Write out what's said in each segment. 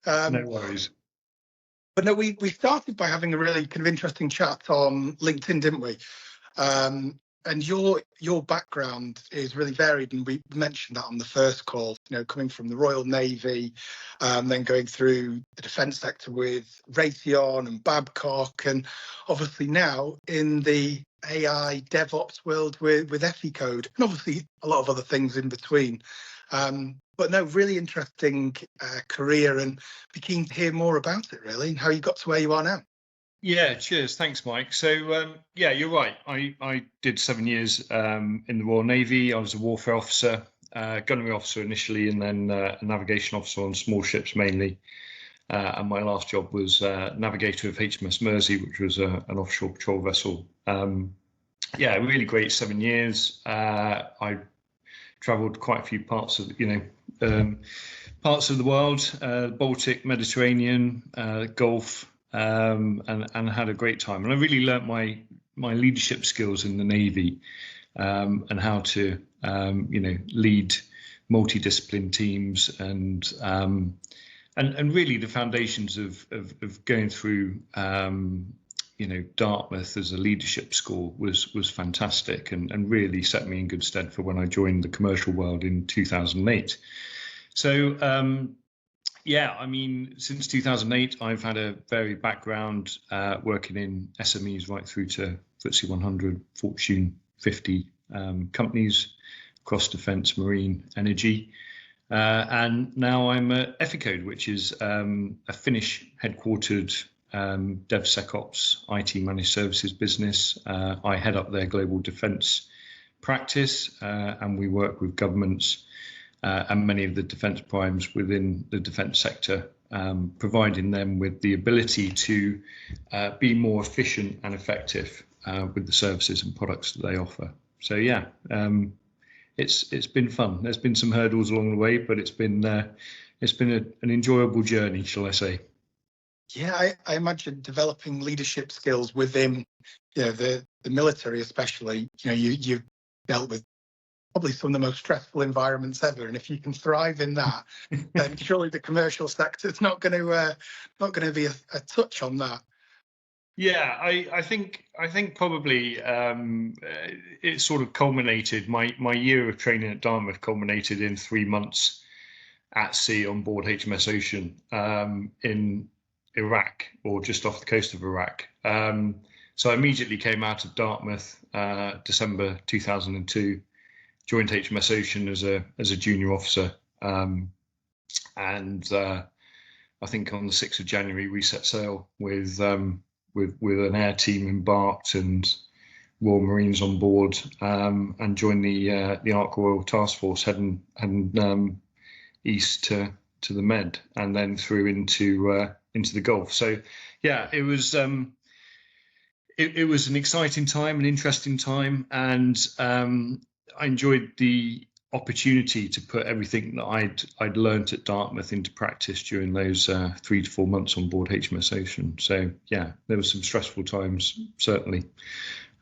No worries. But no, we started by having a really kind of interesting chat on LinkedIn, didn't we? And your background is really varied, and we mentioned that on the first call. You know, coming from the Royal Navy, then going through the defence sector with Raytheon and Babcock, and obviously now in the AI DevOps world with Eficode, and obviously a lot of other things in between. But no, really interesting career, and be keen to hear more about it, really, and how you got to where you are now. Yeah, cheers. Thanks, Mike. So, yeah, you're right. I did 7 years in the Royal Navy. I was a warfare officer, gunnery officer initially, and then a navigation officer on small ships mainly. And my last job was navigator of HMS Mersey, which was an offshore patrol vessel. Yeah, really great 7 years. I travelled quite a few parts of, parts of the world, Baltic, Mediterranean, Gulf. And had a great time, and I really learnt my leadership skills in the Navy, and how to lead multidiscipline teams, and really the foundations of going through Dartmouth as a leadership school was fantastic, and really set me in good stead for when I joined the commercial world in 2008. So yeah, I mean, since 2008, I've had a varied background working in SMEs right through to FTSE 100, Fortune 50 companies across defence, marine, energy. And now I'm at Eficode, which is a Finnish headquartered DevSecOps IT managed services business. I head up their global defence practice, and we work with governments and many of the defence primes within the defence sector, providing them with the ability to be more efficient and effective with the services and products that they offer. So yeah, it's been fun. There's been some hurdles along the way, but it's been an enjoyable journey, shall I say? Yeah, I imagine developing leadership skills within, the military, especially. You've dealt with probably some of the most stressful environments ever, and if you can thrive in that, then surely the commercial sector is not going to be a touch on that. Yeah, I think probably it sort of culminated. My year of training at Dartmouth culminated in 3 months at sea on board HMS Ocean in Iraq, or just off the coast of Iraq. So I immediately came out of Dartmouth, December 2002. Joined HMS Ocean as a junior officer, and I think on the 6th of January we set sail with an air team embarked and Royal Marines on board, and joined the Ark Royal Task Force heading east to the Med, and then through into the Gulf. So yeah, it was an exciting time, an interesting time, and I enjoyed the opportunity to put everything that I'd learnt at Dartmouth into practice during those 3 to 4 months on board HMS Ocean. So yeah, there were some stressful times, certainly.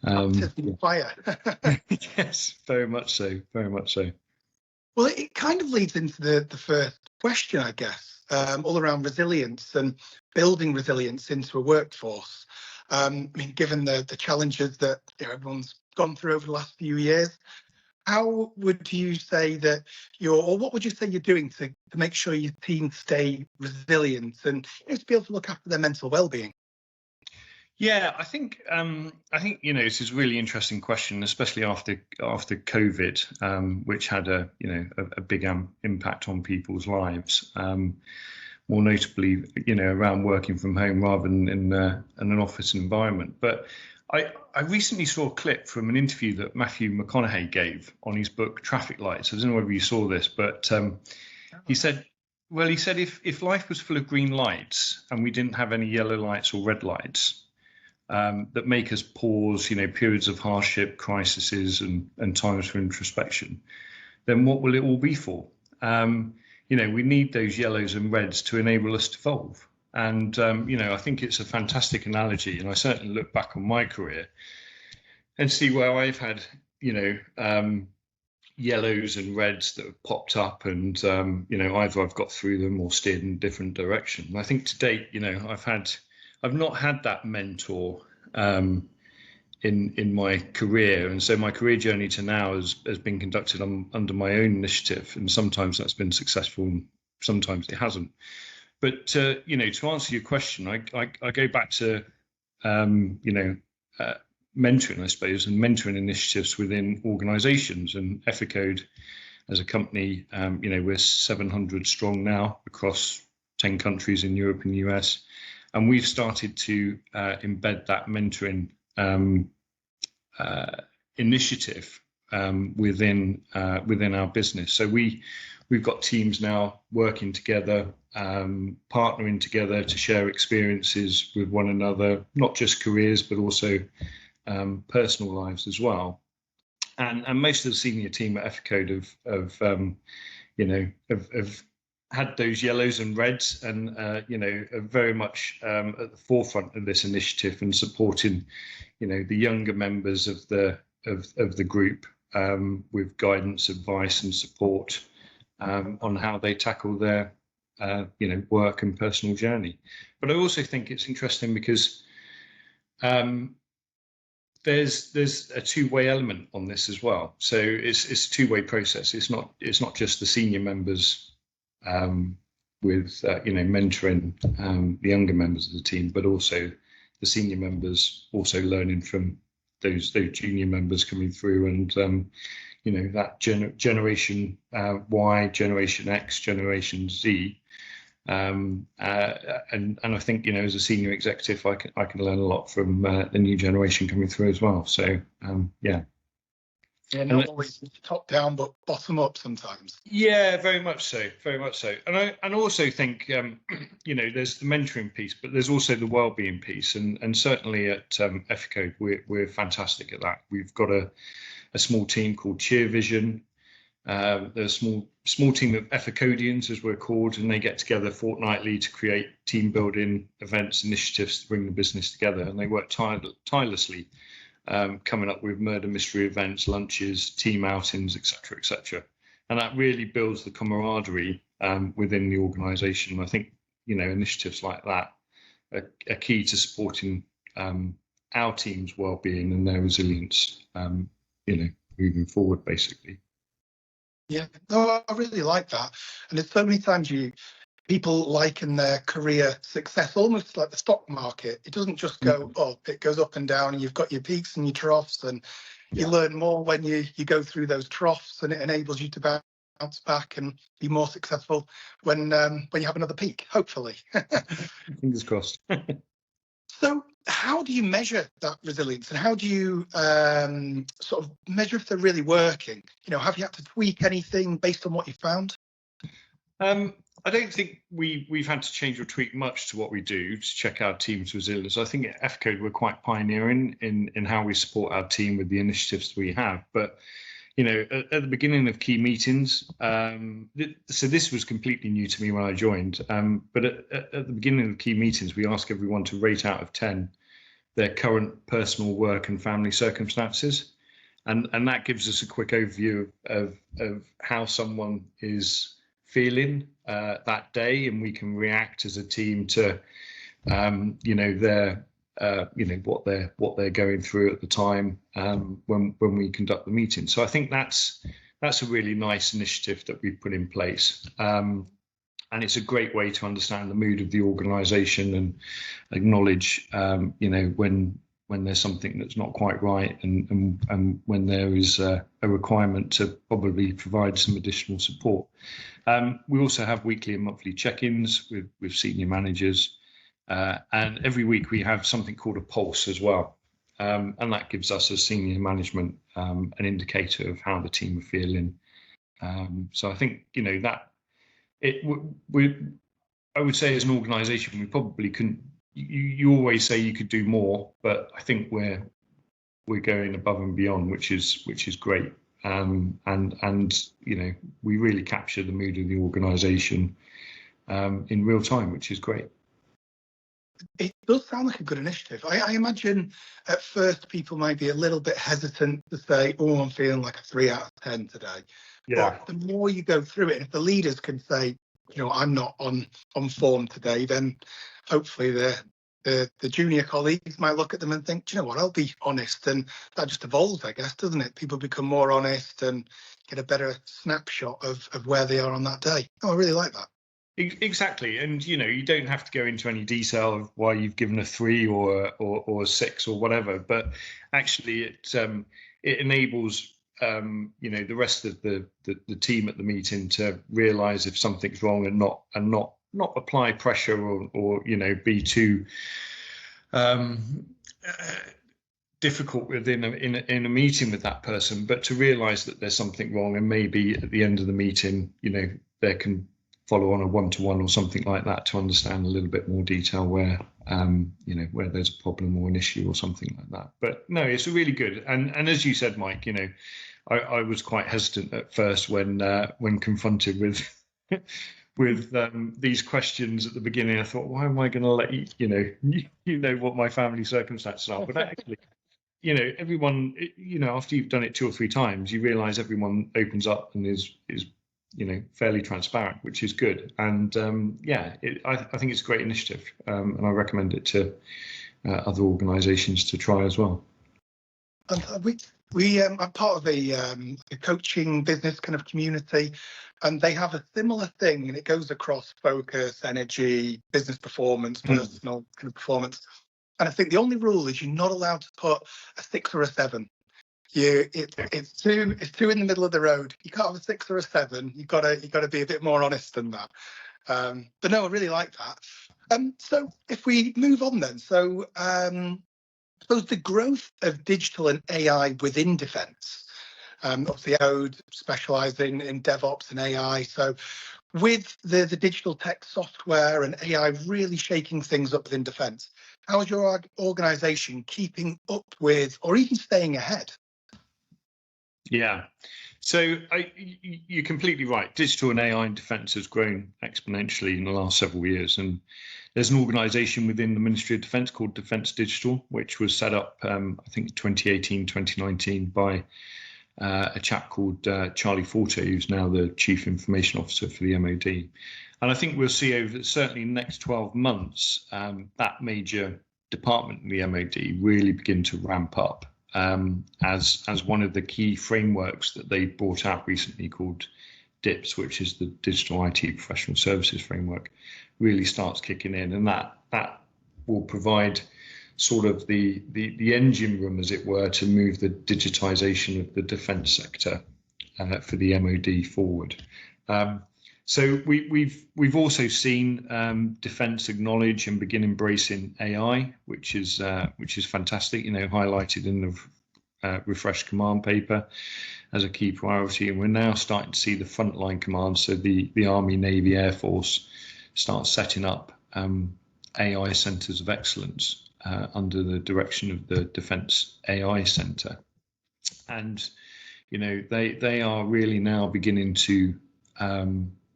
Fire. Yes, very much so, very much so. Well, it kind of leads into the first question, I guess, all around resilience and building resilience into a workforce. I mean, given the challenges that everyone's gone through over the last few years, how would you say that what would you say you're doing to make sure your team stay resilient and to be able to look after their mental well-being? Yeah, I think this is a really interesting question, especially after COVID, which had a big impact on people's lives. More notably, around working from home rather than in an office environment. But I recently saw a clip from an interview that Matthew McConaughey gave on his book Traffic Lights. I don't know whether you saw this, but he said if life was full of green lights and we didn't have any yellow lights or red lights that make us pause, periods of hardship, crises, and times for introspection, then what will it all be for? We need those yellows and reds to enable us to evolve. And, I think it's a fantastic analogy. And I certainly look back on my career and see where I've had, yellows and reds that have popped up, and either I've got through them or steered in a different direction. I think to date, I've not had that mentor in my career, and so my career journey to now has been conducted under my own initiative, and sometimes that's been successful, and sometimes it hasn't. But to answer your question, I go back to mentoring, I suppose, and mentoring initiatives within organisations. And Eficode, as a company, we're 700 strong now across 10 countries in Europe and the US, and we've started to embed that mentoring initiative within our business. So we've got teams now working together, partnering together to share experiences with one another, not just careers, but also personal lives as well. And most of the senior team at Eficode have had those yellows and reds, and are very much at the forefront of this initiative and supporting the younger members of the group with guidance, advice, and support on how they tackle their work and personal journey. But I also think it's interesting because there's a two-way element on this as well. So it's a two-way process. It's not just the senior members with mentoring the younger members of the team, but also the senior members also learning from those junior members coming through, and that generation Y, generation X, generation Z. And I think as a senior executive, I can learn a lot from the new generation coming through as well. So yeah. Yeah, not always top down, but bottom up sometimes. Yeah, very much so, very much so. And I also think there's the mentoring piece, but there's also the well-being piece, and certainly at Eficode we're fantastic at that. We've got a small team called Cheer Vision. There's a small team of Eficodians, as we're called, and they get together fortnightly to create team building events, initiatives to bring the business together, and they work tirelessly, coming up with murder mystery events, lunches, team outings, etc. And that really builds the camaraderie within the organisation. I think initiatives like that are key to supporting our team's well-being and their resilience, moving forward, basically. Yeah, no, I really like that. And there's so many times people liken their career success almost like the stock market. It doesn't just go up, it goes up and down, and you've got your peaks and your troughs, and you learn more when you go through those troughs, and it enables you to bounce back and be more successful when you have another peak, hopefully. Fingers crossed. So how do you measure that resilience, and how do you sort of measure if they're really working? Have you had to tweak anything based on what you found? I don't think we've had to change or tweak much to what we do to check our team's resilience. I think at Eficode we're quite pioneering in how we support our team with the initiatives we have. But at the beginning of key meetings, so this was completely new to me when I joined. But at the beginning of key meetings, we ask everyone to rate out of 10 their current personal work and family circumstances, and that gives us a quick overview of how someone is feeling that day, and we can react as a team to their what they're going through at the time when we conduct the meeting. So I think that's a really nice initiative that we've put in place, and it's a great way to understand the mood of the organisation and acknowledge when there's something that's not quite right, and when there is a requirement to probably provide some additional support. We also have weekly and monthly check-ins with senior managers, and every week we have something called a pulse as well, and that gives us as senior management an indicator of how the team are feeling. So I think I would say as an organisation we probably couldn't. You always say you could do more, but I think we're going above and beyond, which is great. And we really capture the mood of the organisation in real time, which is great. it does sound like a good initiative. I imagine at first people might be a little bit hesitant to say, oh, I'm feeling like a 3 out of 10 today. Yeah. But the more you go through it, and if the leaders can say, I'm not on form today, then hopefully the junior colleagues might look at them and think, what, I'll be honest. And that just evolves, I guess, doesn't it? People become more honest and get a better snapshot of where they are on that day. Oh, I really like that. Exactly, and you don't have to go into any detail of why you've given a 3 or a 6 or whatever, but actually it enables the rest of the team at the meeting to realise if something's wrong and not apply pressure or be too difficult within in a meeting with that person, but to realise that there's something wrong, and maybe at the end of the meeting, there can follow on a one-to-one or something like that to understand a little bit more detail where where there's a problem or an issue or something like that. But no, it's really good. And as you said, Mike, I was quite hesitant at first when confronted with with these questions at the beginning. I thought, why am I going to let you know what my family circumstances are? But actually, everyone, after you've done it 2 or 3 times, you realise everyone opens up and is fairly transparent, which is good. And I think it's a great initiative, and I recommend it to other organisations to try as well. And I'm part of a coaching business kind of community, and they have a similar thing, and it goes across focus, energy, business performance, personal kind of performance. And I think the only rule is you're not allowed to put a 6 or a 7. It's two in the middle of the road. You can't have a 6 or a 7. You got to be a bit more honest than that. But no, I really like that. So if we move on then, so I suppose the growth of digital and AI within defence. Obviously, Eficode specialising in DevOps and AI. So with the digital tech software and AI really shaking things up within defence, how is your organisation keeping up with or even staying ahead? Yeah, so you're completely right. Digital and AI in defence has grown exponentially in the last several years, and there's an organisation within the Ministry of Defence called Defence Digital, which was set up, I think, 2018, 2019 by a chap called Charlie Forte, who's now the Chief Information Officer for the MOD. And I think we'll see over certainly the next 12 months that major department in the MOD really begin to ramp up. As one of the key frameworks that they brought out recently called DIPS, which is the Digital IT Professional Services Framework, really starts kicking in, and that will provide sort of the engine room, as it were, to move the digitisation of the defence sector for the MOD forward. So we've also seen defence acknowledge and begin embracing AI, which is fantastic. Highlighted in the refreshed command paper as a key priority, and we're now starting to see the frontline commands, so the Army, Navy, Air Force, start setting up AI centres of excellence under the direction of the Defence AI Centre, and they are really now beginning to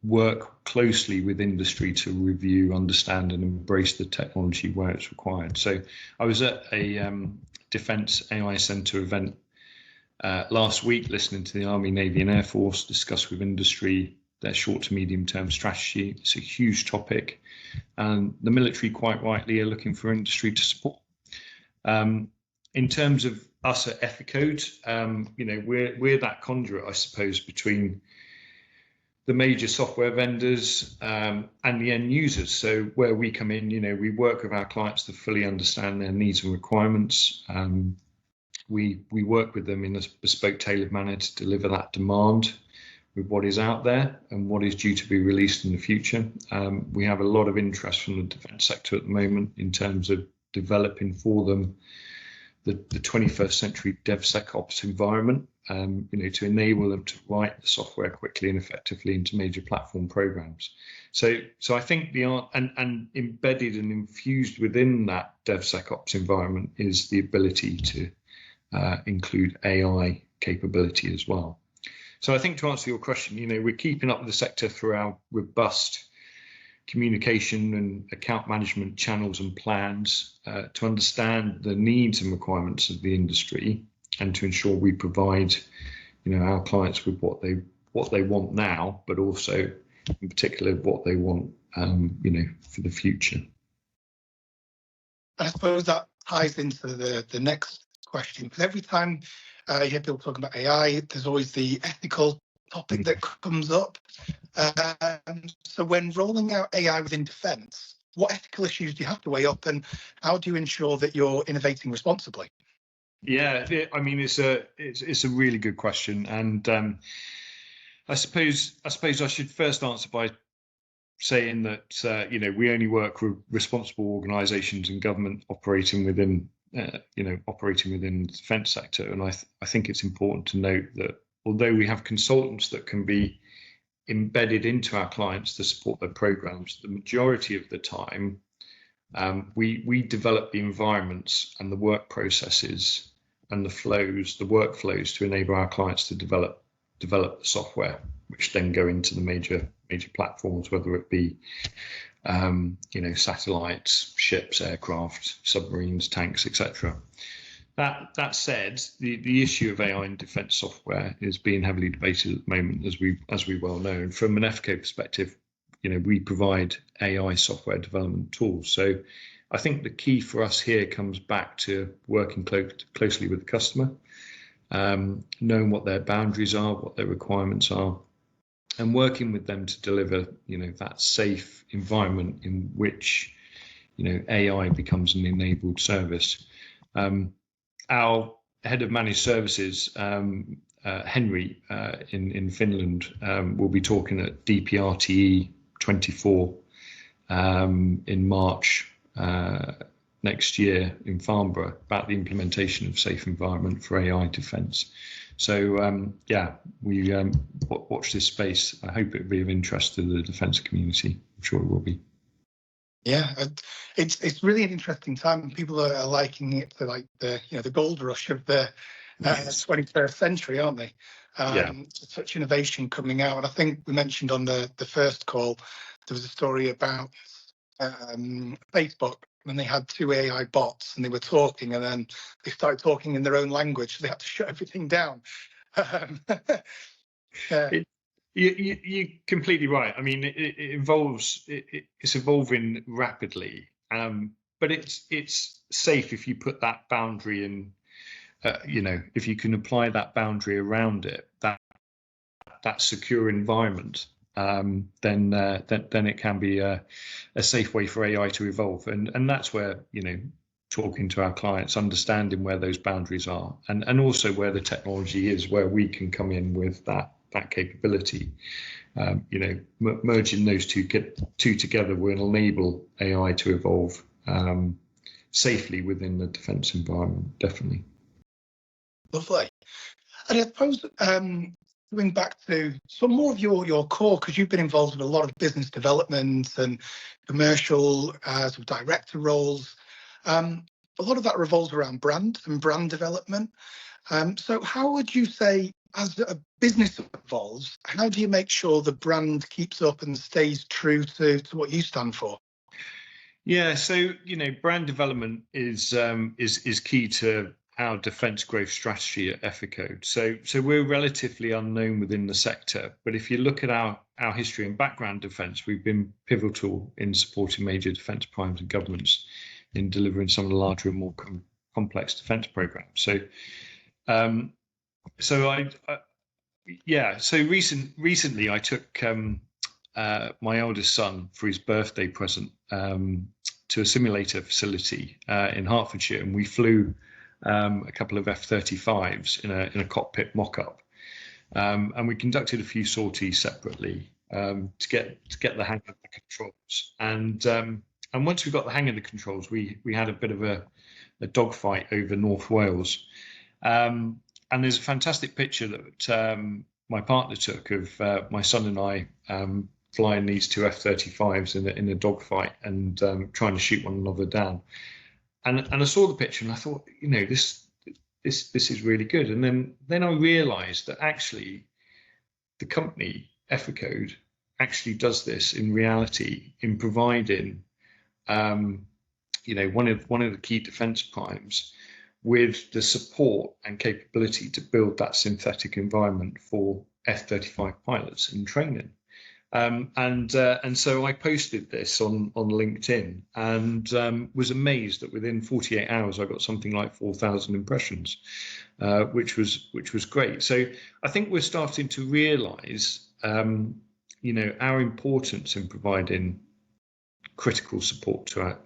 work closely with industry to review, understand and embrace the technology where it's required. So I was at a Defence AI Centre event last week, listening to the Army, Navy and Air Force discuss with industry their short to medium term strategy. It's a huge topic, and the military quite rightly are looking for industry to support. In terms of us at Eficode, we're that conduit, I suppose, between the major software vendors and the end users. So where we come in, we work with our clients to fully understand their needs and requirements. We work with them in a bespoke, tailored manner to deliver that demand with what is out there and what is due to be released in the future. We have a lot of interest from the defence sector at the moment in terms of developing for them the 21st century DevSecOps environment, to enable them to write the software quickly and effectively into major platform programs. So I think and embedded and infused within that DevSecOps environment is the ability to include AI capability as well. So I think, to answer your question, we're keeping up with the sector through our robust communication and account management channels and plans to understand the needs and requirements of the industry, and to ensure we provide, our clients with what they want now, but also in particular what they want, for the future. I suppose that ties into the next question, because every time you hear people talking about AI, there's always the ethical topic that comes up. So when rolling out AI within defence, what ethical issues do you have to weigh up, and how do you ensure that you're innovating responsibly? Yeah, I mean, it's a really good question, and I suppose I should first answer by saying that we only work with responsible organisations and government operating within the defence sector, and I think it's important to note that although we have consultants that can be embedded into our clients to support their programs, the majority of the time we develop the environments and the work processes and the workflows to enable our clients to develop the software, which then go into the major platforms, whether it be satellites, ships, aircraft, submarines, tanks, etc. That said, the issue of AI in defence software is being heavily debated at the moment, as we well know. And from an Eficode perspective, we provide AI software development tools. So I think the key for us here comes back to working closely with the customer, knowing what their boundaries are, what their requirements are, and working with them to deliver, that safe environment in which, AI becomes an enabled service. Our head of managed services, Henry, in Finland, will be talking at DPRTE 24 in March next year in Farnborough about the implementation of safe environment for AI defence. So we watch this space. I hope it will be of interest to the defence community. I'm sure it will be. Yeah, it's really an interesting time. People are likening it to like the gold rush of the 21st century, aren't they? Such innovation coming out. And I think we mentioned on the first call, there was a story about Facebook when they had 2 AI bots and they were talking, and then they started talking in their own language, so they had to shut everything down. You're completely right. I mean, it's evolving rapidly, but it's safe if you put that boundary in. If you can apply that boundary around it, that secure environment, then it can be a safe way for AI to evolve, and that's where talking to our clients, understanding where those boundaries are, and also where the technology is, where we can come in with that capability. Merging those two together will enable AI to evolve safely within the defence environment. Definitely. Lovely. And I suppose going back to some more of your core, because you've been involved in a lot of business development and commercial sort of director roles. A lot of that revolves around brand and brand development. So how would you say, as a business evolves, how do you make sure the brand keeps up and stays true to what you stand for? Yeah, so brand development is key to our defence growth strategy at Eficode. So we're relatively unknown within the sector, but if you look at our history and background defence, we've been pivotal in supporting major defence primes and governments in delivering some of the larger and more complex defence programs. So recently I took my eldest son for his birthday present to a simulator facility in Hertfordshire, and we flew a couple of F-35s in a cockpit mock-up, and we conducted a few sorties separately to get the hang of the controls. And once we got the hang of the controls, we had a bit of a dogfight over North Wales. And there's a fantastic picture that my partner took of my son and I flying these 2 F-35s in a dogfight and trying to shoot one another down. And I saw the picture and I thought, this is really good. And then I realised that actually the company Eficode actually does this in reality in providing, one of the key defence primes with the support and capability to build that synthetic environment for F-35 pilots in training. And so I posted this on LinkedIn and was amazed that within 48 hours I got something like 4,000 impressions, which was great. So I think we're starting to realise, our importance in providing critical support to our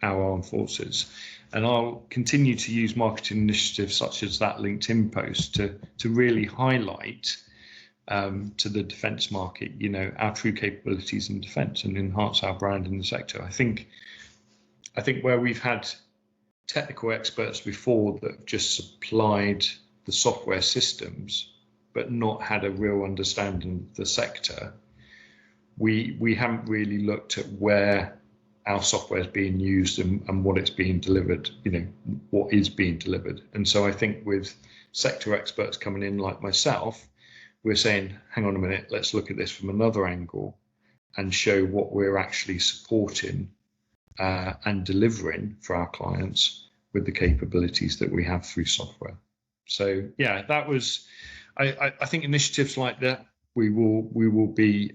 armed forces, and I'll continue to use marketing initiatives such as that LinkedIn post to really highlight to the defence market, our true capabilities in defence and enhance our brand in the sector. I think where we've had technical experts before that have just supplied the software systems but not had a real understanding of the sector, we haven't really looked at where our software is being used and what it's being delivered, what is being delivered. And so I think with sector experts coming in like myself, we're saying, hang on a minute, let's look at this from another angle and show what we're actually supporting and delivering for our clients with the capabilities that we have through software. So yeah, that was, I think initiatives like that we will be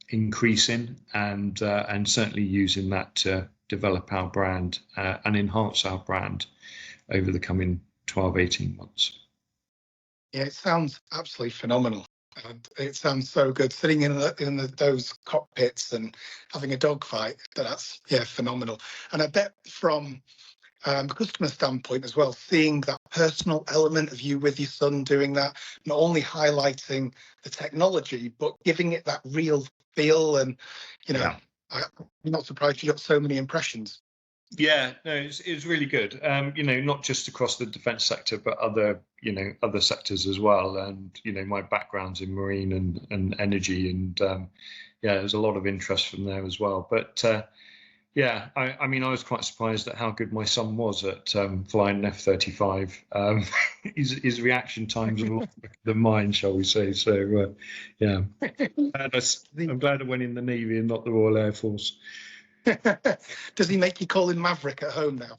increasing and certainly using that to develop our brand and enhance our brand over the coming 12, 18 months. Yeah, it sounds absolutely phenomenal. It sounds so good sitting in those cockpits and having a dogfight. That's phenomenal. And I bet from a customer standpoint as well, seeing that personal element of you with your son doing that, not only highlighting the technology but giving it that real feel, and I'm not surprised you got so many impressions. Yeah, no, it's really good. Not just across the defence sector, but other sectors as well. And my background's in marine and energy, and there's a lot of interest from there as well. But I was quite surprised at how good my son was at flying an F-35. His reaction times are a lot quicker than mine, shall we say? So I'm glad I went in the Navy and not the Royal Air Force. Does he make you call him Maverick at home now?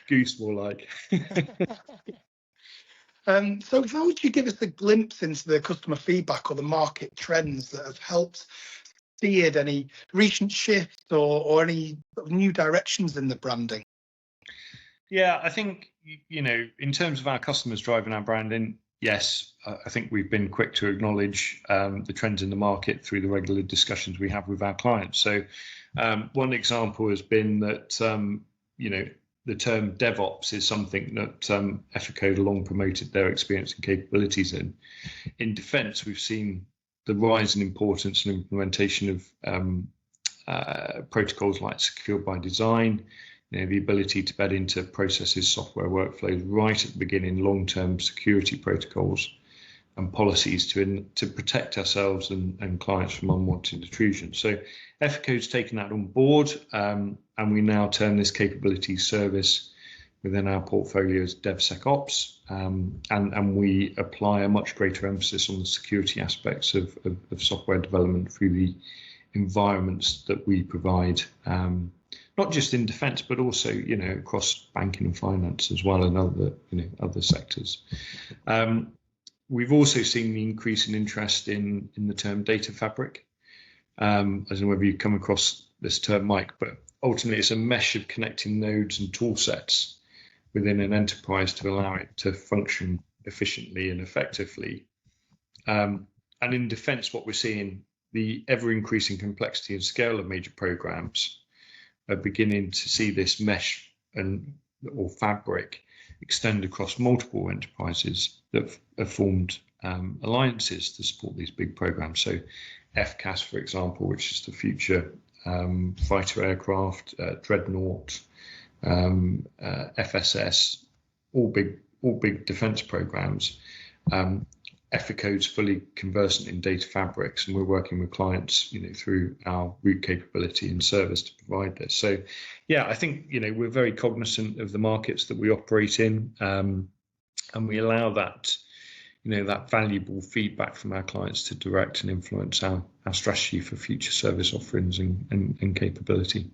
Goose, more like. So how would you give us a glimpse into the customer feedback or the market trends that have helped steered any recent shifts or any new directions in the branding? Yeah, I think, in terms of our customers driving our branding, yes, I think we've been quick to acknowledge the trends in the market through the regular discussions we have with our clients. So one example has been that, the term DevOps is something that Eficode long promoted their experience and capabilities in. In defence, we've seen the rise in importance and implementation of protocols like Secure by Design, the ability to bed into processes, software workflows right at the beginning, long-term security protocols and policies to protect ourselves and clients from unwanted intrusion. So Eficode's taken that on board, and we now turn this capability service within our portfolio as DevSecOps, and we apply a much greater emphasis on the security aspects of software development through the environments that we provide, not just in defence, but also across banking and finance as well, and other sectors. We've also seen the increase in interest in the term data fabric. I don't know whether you come across this term, Mike, but ultimately it's a mesh of connecting nodes and tool sets within an enterprise to allow it to function efficiently and effectively. And in defence, what we're seeing, the ever-increasing complexity and scale of major programs are beginning to see this mesh or fabric extend across multiple enterprises that have formed alliances to support these big programs. So FCAS, for example, which is the future fighter aircraft, Dreadnought, FSS, all big defence programs. Eficode's fully conversant in data fabrics, and we're working with clients, through our root capability and service to provide this. So, yeah, I think we're very cognizant of the markets that we operate in, and we allow that that valuable feedback from our clients to direct and influence our strategy for future service offerings and capability.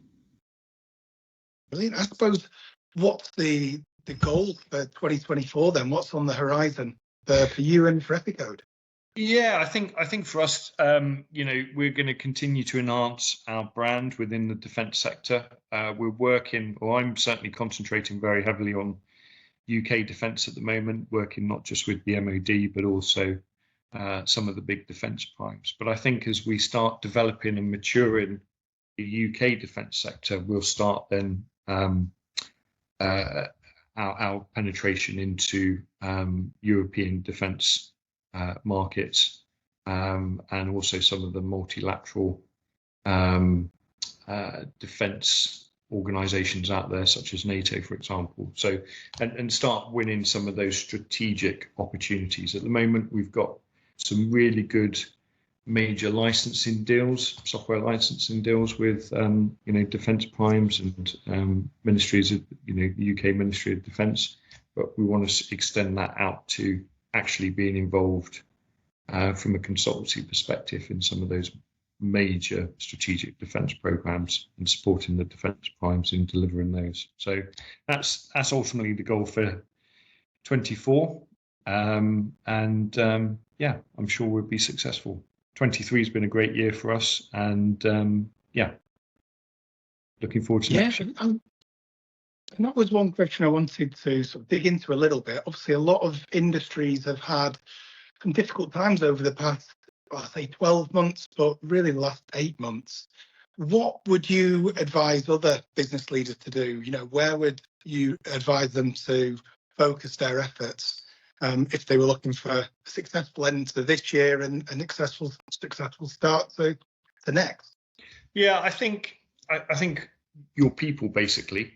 Brilliant. I suppose, what's the goal for 2024 then? What's on the horizon for you and for Eficode? Yeah, I think for us, we're going to continue to enhance our brand within the defence sector. We're working, or I'm certainly concentrating very heavily on UK defence at the moment, working not just with the MOD, but also some of the big defence primes. But I think as we start developing and maturing the UK defence sector, we'll start then our penetration into European defence markets, and also some of the multilateral defence organisations out there, such as NATO, for example. So, and start winning some of those strategic opportunities. At the moment, we've got some really good major licensing deals, software licensing deals with defence primes and ministries of the UK Ministry of Defence, but we want to extend that out to actually being involved from a consultancy perspective in some of those major strategic defence programs and supporting the defence primes in delivering those. So that's ultimately the goal for 24, I'm sure we'll be successful. 23 has been a great year for us, and looking forward to next year. And that was one question I wanted to sort of dig into a little bit. Obviously, a lot of industries have had some difficult times over the past, I say 12 months, but really the last 8 months. What would you advise other business leaders to do? Where would you advise them to focus their efforts if they were looking for a successful end to this year and a successful start to next? Yeah, I think your people, basically.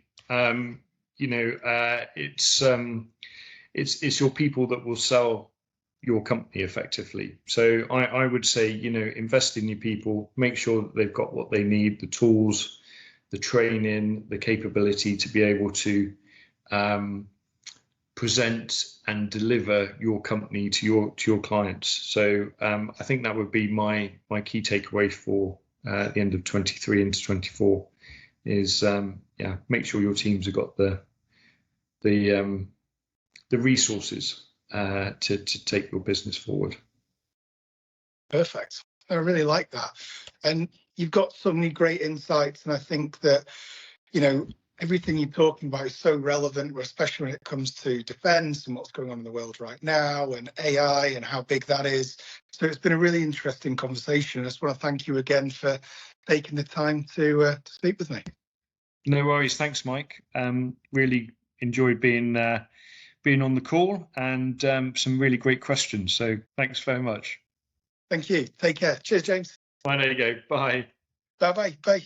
It's your people that will sell your company effectively. So I would say, invest in your people, make sure that they've got what they need, the tools, the training, the capability to be able to present and deliver your company to your clients. So I think that would be my key takeaway for the end of 23 into 24 is make sure your teams have got the resources to take your business forward. Perfect. I really like that. And you've got so many great insights, and I think that everything you're talking about is so relevant, especially when it comes to defence and what's going on in the world right now, and AI and how big that is. So it's been a really interesting conversation. I just want to thank you again for taking the time to speak with me. No worries. Thanks, Mike. Really enjoyed being on the call, and some really great questions. So thanks very much. Thank you. Take care. Cheers, James. Bye. There you go. Bye. Bye-bye. Bye.